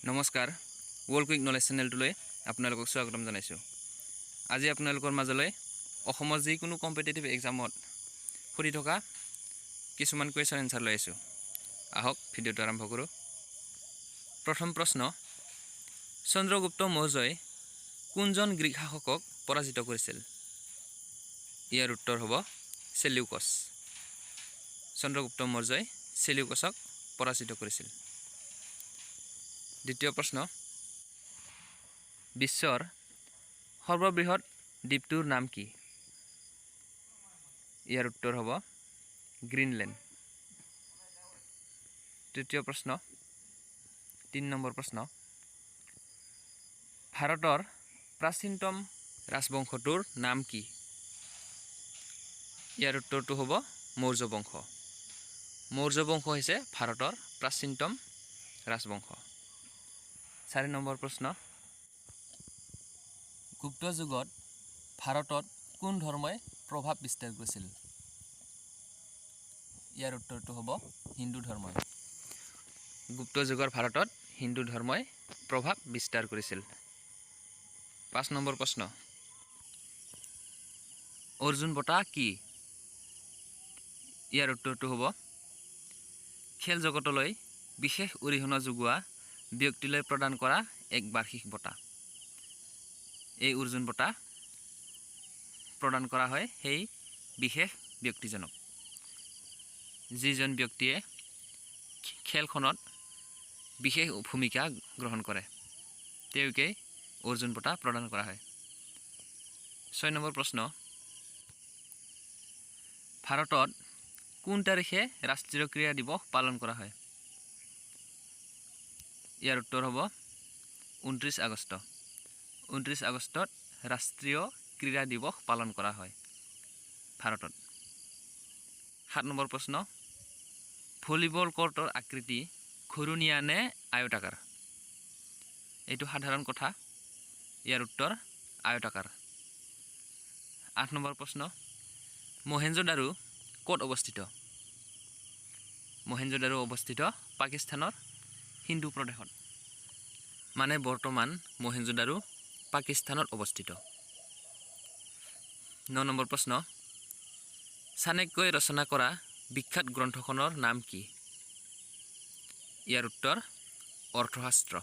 নমস্কাৰ world quick knowledge চেনেলটোলৈ আপোনালোকক স্বাগতম জনাইছোঁ। আজি আপোনালোকৰ মাজলৈ অসমৰ যিকোনো কম্পিটিটিভ এক্সামত সুধি থকা কিছুমান কুৱেশ্যন এনচাৰ লৈ আহিছোঁ। আহক ভিডিঅ'টো আৰম্ভ কৰোঁ। প্ৰথম প্ৰশ্ন, চন্দ্ৰগুপ্ত মৌৰ্যই কোনজন গ্ৰীক শাসকক পৰাজিত কৰিছিল? ইয়াৰ উত্তৰ হ'ব চেলিউকছ। চন্দ্ৰগুপ্ত মৌৰ্যই চেলিউকছক পৰাজিত কৰিছিল। দ্বিতীয় প্ৰশ্ন, বিশ্বৰ সৰ্ববৃহৎ দ্বীপটোৰ নাম কি? ইয়াৰ উত্তৰ হ'ব গ্ৰীণলেণ্ড। তৃতীয় প্ৰশ্ন, ৩ নম্বৰ প্ৰশ্ন, ভাৰতৰ প্ৰাচীনতম ৰাজবংশটোৰ নাম কি? ইয়াৰ উত্তৰটো হ'ব মৌৰ্য বংশ। মৌৰ্য বংশ হৈছে ভাৰতৰ প্ৰাচীনতম ৰাজবংশ। ৪ নম্বৰ প্ৰশ্ন, গুপ্ত যুগত ভাৰতত কোন ধৰ্মই প্ৰভাৱ বিস্তাৰ কৰিছিল? ইয়াৰ উত্তৰটো হ'ব হিন্দু ধৰ্মই। গুপ্ত যুগৰ ভাৰতত হিন্দু ধৰ্মই প্ৰভাৱ বিস্তাৰ কৰিছিল। ৫ নম্বৰ প্ৰশ্ন, অৰ্জুন বঁটা কি? ইয়াৰ উত্তৰটো হ'ব খেল জগতলৈ বিশেষ অৰিহণা যোগোৱা ব্যক্তিলৈ প্ৰদান কৰা এক বাৰ্ষিক বঁটা। এই অৰ্জুন বঁটা প্ৰদান কৰা হয় সেই বিশেষ ব্যক্তিজনক, যিজন ব্যক্তিয়ে খেলখনত বিশেষ ভূমিকা গ্ৰহণ কৰে, তেওঁকেই অৰ্জুন বঁটা প্ৰদান কৰা হয়। ৬ নম্বৰ প্ৰশ্ন, ভাৰতত কোন তাৰিখে ৰাষ্ট্ৰীয় ক্ৰীড়া দিৱস পালন কৰা হয়? ইয়াৰ উত্তৰ হ'ব ২৯ আগষ্ট। ২৯ আগষ্টত ৰাষ্ট্ৰীয় ক্ৰীড়া দিৱস পালন কৰা হয় ভাৰতত। ৭ নম্বৰ প্ৰশ্ন, ভলীবল কৰ্টৰ আকৃতি ঘূৰণীয়া নে আয়তাকাৰ? এইটো সাধাৰণ কথা। ইয়াৰ উত্তৰ আয়তাকাৰ। ৮ নম্বৰ প্ৰশ্ন, মহেঞ্জোদাৰো ক'ত অৱস্থিত? মহেঞ্জোদাৰো অৱস্থিত পাকিস্তানৰ হিন্দু প্ৰদেশত। মানে বৰ্তমান মহেঞ্জোদাৰো পাকিস্তানত অৱস্থিত। ৯ নম্বৰ প্ৰশ্ন, চাণক্যই ৰচনা কৰা বিখ্যাত গ্ৰন্থখনৰ নাম কি? ইয়াৰ উত্তৰ অৰ্থশাস্ত্ৰ।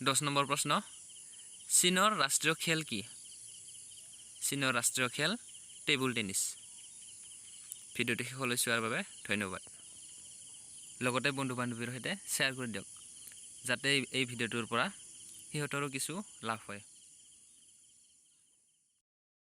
১০ নম্বৰ প্ৰশ্ন, চীনৰ ৰাষ্ট্ৰীয় খেল কি? চীনৰ ৰাষ্ট্ৰীয় খেল টেবুল টেনিছ। ভিডিঅ'টো শেষলৈ চোৱাৰ বাবে ধন্যবাদ। লগতে বন্ধু বান্ধৱীৰ সৈতে শ্বেয়াৰ কৰি দিয়ক, যাতে এই ভিডিঅ'টোৰ পৰা সিহঁতৰো কিছু লাভ হয়।